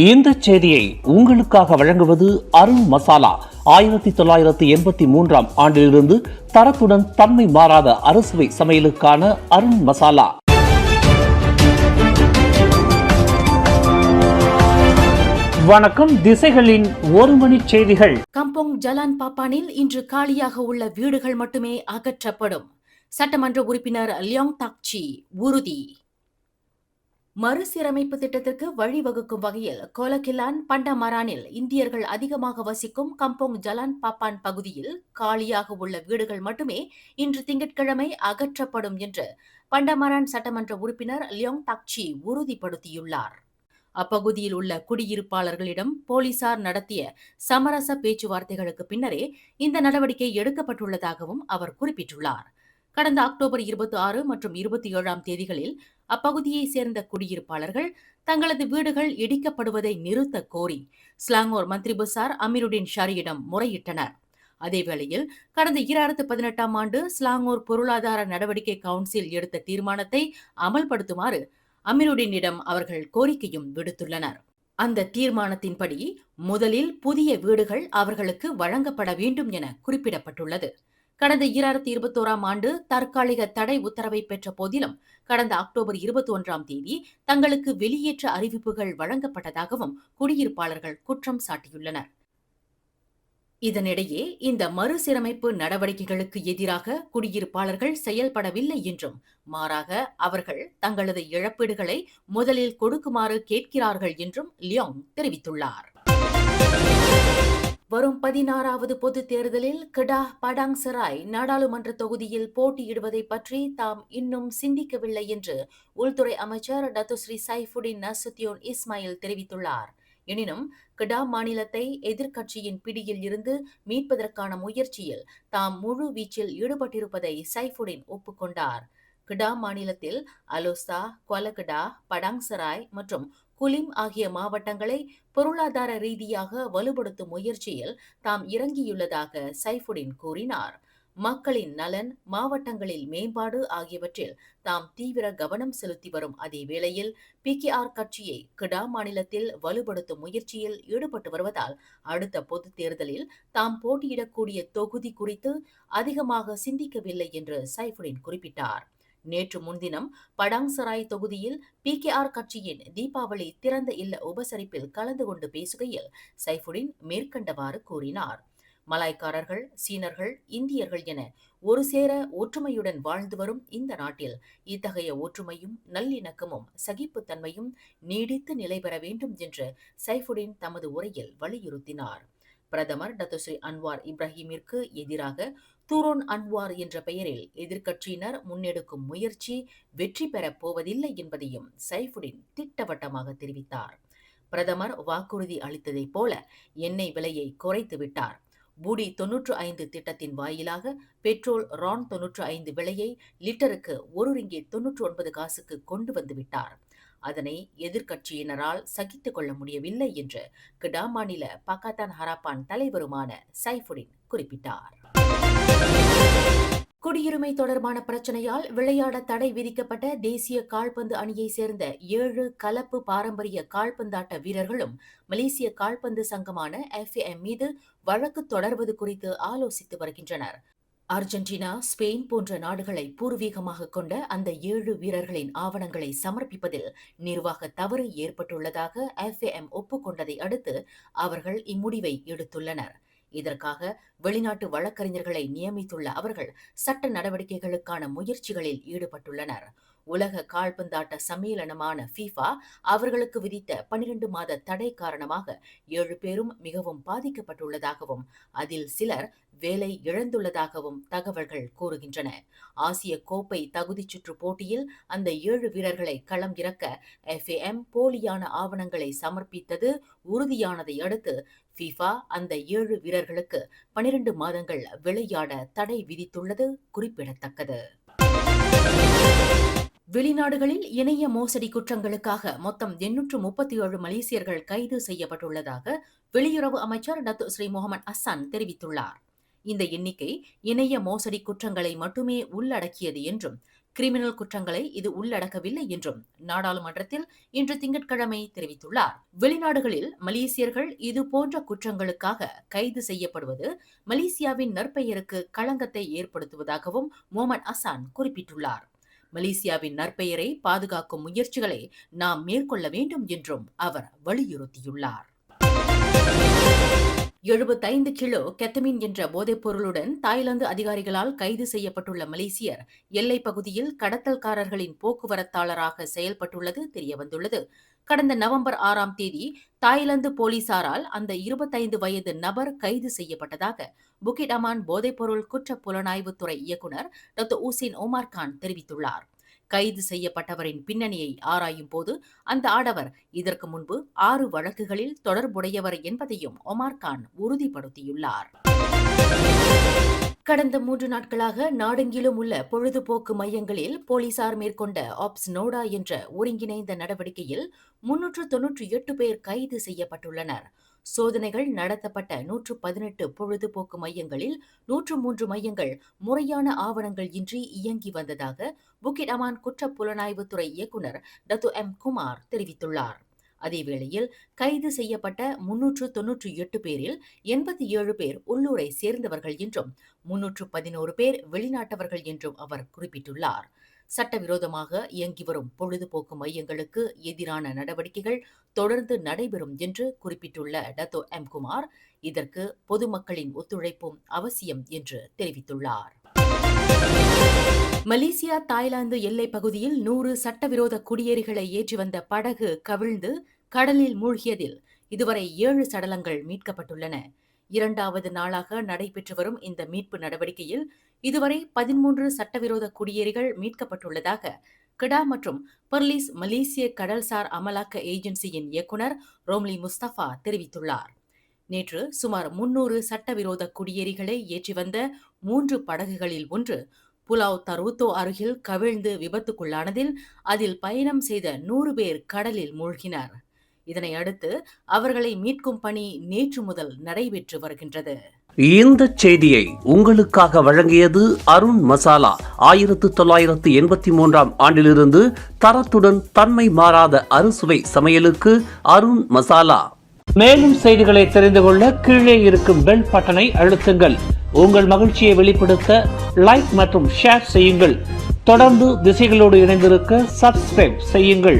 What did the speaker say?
இந்த செய்தியை உங்களுக்காக வழங்குவது அருண் மசாலா. 1983 ஆண்டிலிருந்து தரத்துடன் தன்மை மாறாத அறுசுவை சமையலுக்கான அருண் மசாலா. வணக்கம். திசைகளின் ஒரு மணி செய்திகள். கம்போங் ஜலான் பாப்பானில் இன்று காலியாக உள்ள வீடுகள் மட்டுமே அகற்றப்படும். சட்டமன்ற உறுப்பினர் லியோங் தாக்சி உறுதி. மறுசீரமைப்பு திட்டத்திற்கு வழிவகுக்கும் வகையில் கோலகிலான் பண்டமரானில் இந்தியர்கள் அதிகமாக வசிக்கும் கம்போங் ஜலான் பாப்பான் பகுதியில் காலியாக உள்ள வீடுகள் மட்டுமே இன்று திங்கட்கிழமை அகற்றப்படும் என்று பண்டமரான் சட்டமன்ற உறுப்பினர் லியோங் தாக்சி உறுதிப்படுத்தியுள்ளார். அப்பகுதியில் உள்ள குடியிருப்பாளர்களிடம் போலீசார் நடத்திய சமரச பேச்சுவார்த்தைகளுக்கு பின்னரே இந்த நடவடிக்கை எடுக்கப்பட்டுள்ளதாகவும் அவர் குறிப்பிட்டுள்ளார். கடந்த அக்டோபர் 26 மற்றும் 27 தேதிகளில் அப்பகுதியை சேர்ந்த குடியிருப்பாளர்கள் தங்களது வீடுகள் இடிக்கப்படுவதை நிறுத்த கோரி ஸ்லாங்கோர் மந்திரி பசார் அமீருடின் ஷாரியிடம் முறையிட்டனர். அதேவேளையில் கடந்த 2018 ஆண்டு ஸ்லாங்கோர் பொருளாதார நடவடிக்கை கவுன்சில் எடுத்த தீர்மானத்தை அமல்படுத்துமாறு அமீருடினிடம் அவர்கள் கோரிக்கையும் விடுத்துள்ளனர். அந்த தீர்மானத்தின்படி முதலில் புதிய வீடுகள் அவர்களுக்கு வழங்கப்பட வேண்டும் என குறிப்பிடப்பட்டுள்ளது. கடந்த 2021 ஆண்டு தற்காலிக தடை உத்தரவை பெற்ற போதிலும் கடந்த அக்டோபர் 21 தேதி தங்களுக்கு வெளியேற்ற அறிவிப்புகள் வழங்கப்பட்டதாகவும் குடியிருப்பாளர்கள் குற்றம் சாட்டியுள்ளனர். இதனிடையே இந்த மறுசீரமைப்பு நடவடிக்கைகளுக்கு எதிராக குடியிருப்பாளர்கள் செயல்படவில்லை என்றும் மாறாக அவர்கள் தங்களது இழப்பீடுகளை முதலில் கொடுக்குமாறு கேட்கிறார்கள் என்றும் லியோங் தெரிவித்துள்ளார். வரும் 16வது பொது தேர்தலில் கடா படாங் சராய் நாடாளுமன்ற தொகுதியில் போட்டியிடுவதை பற்றி தாம் இன்னும் சிந்திக்கவில்லை என்று உள்துறை அமைச்சர் டத்துஸ்ரீ சைஃபுடின் நசுத்தியோன் இஸ்மாயில் தெரிவித்துள்ளார். எனினும் கடா மாநிலத்தை எதிர்க்கட்சியின் பிடியில் இருந்து மீட்பதற்கான முயற்சியில் தாம் முழு வீச்சில் ஈடுபட்டிருப்பதை சைஃபுடின் ஒப்புக்கொண்டார். கடா மாநிலத்தில் அலோஸ்தா, கொலகடா, படாங்சராய் மற்றும் குலிம் ஆகிய மாவட்டங்களை பொருளாதார ரீதியாக வலுப்படுத்தும் முயற்சியில் தாம் இறங்கியுள்ளதாக சைஃபுடின் கூறினார். மக்களின் நலன், மாவட்டங்களில் மேம்பாடு ஆகியவற்றில் தாம் தீவிர கவனம் செலுத்தி வரும் அதே வேளையில் PKR கட்சியை கடா மாநிலத்தில் வலுப்படுத்தும் முயற்சியில் ஈடுபட்டு வருவதால் அடுத்த பொது தேர்தலில் தாம் போட்டியிடக்கூடிய தொகுதி குறித்து அதிகமாக சிந்திக்கவில்லை என்று சைஃபுடின் குறிப்பிட்டார். நேற்று முன்தினம் படாங்சராய் தொகுதியில் PKR கட்சியின் தீபாவளி திறந்த இல்ல உபசரிப்பில் கலந்து கொண்டு பேசுகையில் சைஃபுடின் மேற்கண்டவாறு கூறினார். மலாய்க்காரர்கள், சீனர்கள், இந்தியர்கள் என ஒரு சேர ஒற்றுமையுடன் வாழ்ந்து வரும் இந்த நாட்டில் இத்தகைய ஒற்றுமையும் நல்லிணக்கமும் சகிப்புத்தன்மையும் நீடித்து நிலை பெற வேண்டும் என்று சைஃபுடின் தமது உரையில் வலியுறுத்தினார். பிரதமர் டத்துஸ்ரீ அன்வார் இப்ராஹிமிற்கு எதிராக தூரோன் அன்வார் என்ற பெயரில் எதிர்க்கட்சியினர் முன்னெடுக்கும் முயற்சி வெற்றி பெறப் போவதில்லை என்பதையும் சைஃபுடின் திட்டவட்டமாக தெரிவித்தார். பிரதமர் வாக்குறுதி அளித்ததைப் போல எண்ணெய் விலையை குறைத்து விட்டார். பூடி 95 திட்டத்தின் வாயிலாக பெட்ரோல் ரான் 95 விலையை லிட்டருக்கு 1 ரிங்கிட் 99 காசுக்கு கொண்டு வந்து விட்டார். அதனை எதிர்க்கட்சியினரால் சகித்துக் கொள்ள முடியவில்லை என்று கடா மாநில பக்காத்தான் ஹராப்பான் தலைவருமான சைஃபுடின் குறிப்பிட்டார். குடியுரிமை தொடர்பான பிரச்சனையால் விளையாட தடை விதிக்கப்பட்ட தேசிய கால்பந்து அணியை சேர்ந்த 7 கலப்பு பாரம்பரிய கால்பந்தாட்ட வீரர்களும் மலேசிய கால்பந்து சங்கமான FAM மீது வழக்கு தொடர்வது குறித்து ஆலோசித்து வருகின்றனர். அர்ஜென்டினா, ஸ்பெயின் போன்ற நாடுகளை பூர்வீகமாக கொண்ட அந்த 7 வீரர்களின் ஆவணங்களை சமர்ப்பிப்பதில் நிர்வாக தவறு ஏற்பட்டுள்ளதாக FAM ஒப்புக்கொண்டதை அடுத்து அவர்கள் இம்முடிவை எடுத்துள்ளனர். இதற்காக வெளிநாட்டு வழக்கறிஞர்களை நியமித்துள்ள அவர்கள் சட்ட நடவடிக்கைகளுக்கான முயற்சிகளில் ஈடுபட்டுள்ளனர். உலக கால்பந்தாட்ட சம்மேளனமான FIFA அவர்களுக்கு விதித்த 12 மாத தடை காரணமாக 7 பேரும் மிகவும் பாதிக்கப்பட்டுள்ளதாகவும் அதில் சிலர் வேலை இழந்துள்ளதாகவும் தகவல்கள் கூறுகின்றன. ஆசிய கோப்பை தகுதிச் சுற்று போட்டியில் அந்த 7 வீரர்களை களம் இறக்க FAM போலியான ஆவணங்களை சமர்ப்பித்தது உறுதியானதை அடுத்து FIFA அந்த 7 வீரர்களுக்கு 12 மாதங்கள் விளையாட தடை விதித்துள்ளது குறிப்பிடத்தக்கது. வெளிநாடுகளில் இணைய மோசடி குற்றங்களுக்காக மொத்தம் 837 மலேசியர்கள் கைது செய்யப்பட்டுள்ளதாக வெளியுறவு அமைச்சர் டத்துஸ்ரீ முகமது ஹசன் தெரிவித்துள்ளார். இந்த எண்ணிக்கை இணைய மோசடி குற்றங்களை மட்டுமே உள்ளடக்கியது என்றும் கிரிமினல் குற்றங்களை இது உள்ளடக்கவில்லை என்றும் நாடாளுமன்றத்தில் இன்று திங்கட்கிழமை தெரிவித்துள்ளார். வெளிநாடுகளில் மலேசியர்கள் இதுபோன்ற குற்றங்களுக்காக கைது செய்யப்படுவது மலேசியாவின் நற்பெயருக்கு களங்கத்தை ஏற்படுத்துவதாகவும் மொஹமட் அசான் குறிப்பிட்டுள்ளார். மலேசியாவின் நற்பெயரை பாதுகாக்கும் முயற்சிகளை நாம் மேற்கொள்ள வேண்டும் என்றும் அவர் வலியுறுத்தியுள்ளார். 75 கிலோ கெத்தமின் என்ற போதைப் பொருளுடன் தாய்லாந்து அதிகாரிகளால் கைது செய்யப்பட்டுள்ள மலேசியர் எல்லைப் பகுதியில் கடத்தல்காரர்களின் போக்குவரத்தாளராக செயல்பட்டுள்ளது தெரியவந்துள்ளது. கடந்த நவம்பர் 6ஆம் தேதி தாய்லாந்து போலீசாரால் அந்த 25 வயது நபர் கைது செய்யப்பட்டதாக புக்கிட் அமான் போதைப்பொருள் குற்ற புலனாய்வுத்துறை இயக்குநர் டாக்டர் உசின் ஒமார் கான் தெரிவித்துள்ளார். கைது செய்யப்பட்டவரின் பின்னணியை ஆராயும் போது அந்த ஆடவர் இதற்கு முன்பு 6 வழக்குகளில் தொடர்புடையவர் என்பதையும் ஒமார் கான் உறுதிப்படுத்தியுள்ளார். கடந்த 3 நாட்களாக நாடெங்கிலும் உள்ள பொழுதுபோக்கு மையங்களில் போலீசார் மேற்கொண்ட ஆப்ஸ் நோடா என்ற ஒருங்கிணைந்த நடவடிக்கையில் 398 பேர் கைது செய்யப்பட்டுள்ளனர். சோதனைகள் நடத்தப்பட்ட 118 பொழுதுபோக்கு மையங்களில் 103 மையங்கள் முறையான ஆவணங்கள் இன்றி இயங்கி வந்ததாக புக்கிட் அமான் குற்ற புலனாய்வுத்துறை இயக்குநர் டாக்டர் எம் குமார் தெரிவித்துள்ளார். அதேவேளையில் கைது செய்யப்பட்ட 398 பேரில் 87 பேர் உள்ளூரை சேர்ந்தவர்கள் என்றும் 311 பேர் வெளிநாட்டவர்கள் என்றும் அவர் குறிப்பிட்டுள்ளார். சட்டவிரோதமாக இயங்கி வரும் பொழுதுபோக்கு மையங்களுக்கு எதிரான நடவடிக்கைகள் தொடர்ந்து நடைபெறும் என்று குறிப்பிட்டுள்ள டாக்டர் எம் குமார், இதற்கு பொதுமக்களின் ஒத்துழைப்பும் அவசியம் என்று தெரிவித்துள்ளார். மலேசியா தாய்லாந்து எல்லைப் பகுதியில் 100 சட்டவிரோத குடியேறிகளை ஏற்றி வந்த படகு கவிழ்ந்து கடலில் மூழ்கியதில் இதுவரை 7 சடலங்கள் மீட்கப்பட்டுள்ளன. 2வது நாளாக நடைபெற்று வரும் இந்த மீட்பு நடவடிக்கையில் இதுவரை 13 சட்டவிரோத குடியேறிகள் மீட்கப்பட்டுள்ளதாக கிடா மற்றும் பெர்லிஸ் மலேசிய கடல்சார் அமலாக்க ஏஜென்சியின் இயக்குநர் ரோம்லி முஸ்தபா தெரிவித்துள்ளார். நேற்று சுமார் 300 சட்டவிரோத குடியேறிகளை ஏற்றி வந்த 3 படகுகளில் ஒன்று புலாவ் தரோத்தோ அருகில் கவிழ்ந்து விபத்துக்குள்ளானதில் அதில் பயணம் செய்த 100 பேர் கடலில் மூழ்கினர். இதனை அடுத்து அவர்களை மீட்கும் பணி நேற்று முதல் நடைபெற்று வருகின்றது. இந்த செய்தியை உங்களுக்காக வழங்கியது அருண் மசாலா. 1983ஆம் ஆண்டிலிருந்து தரத்துடன் தன்மை மாறாத அறுசுவை சமையலுக்கு அருண் மசாலா. மேலும் செய்திகளை தெரிந்து கொள்ள கீழே இருக்கும் பெல் பட்டனை அழுத்துங்கள். உங்கள் மகிழ்ச்சியை வெளிப்படுத்த லைக் மற்றும் ஷேர் செய்யுங்கள். தொடர்ந்து திசைகளோடு இணைந்திருக்க சப்ஸ்கிரைப் செய்யுங்கள்.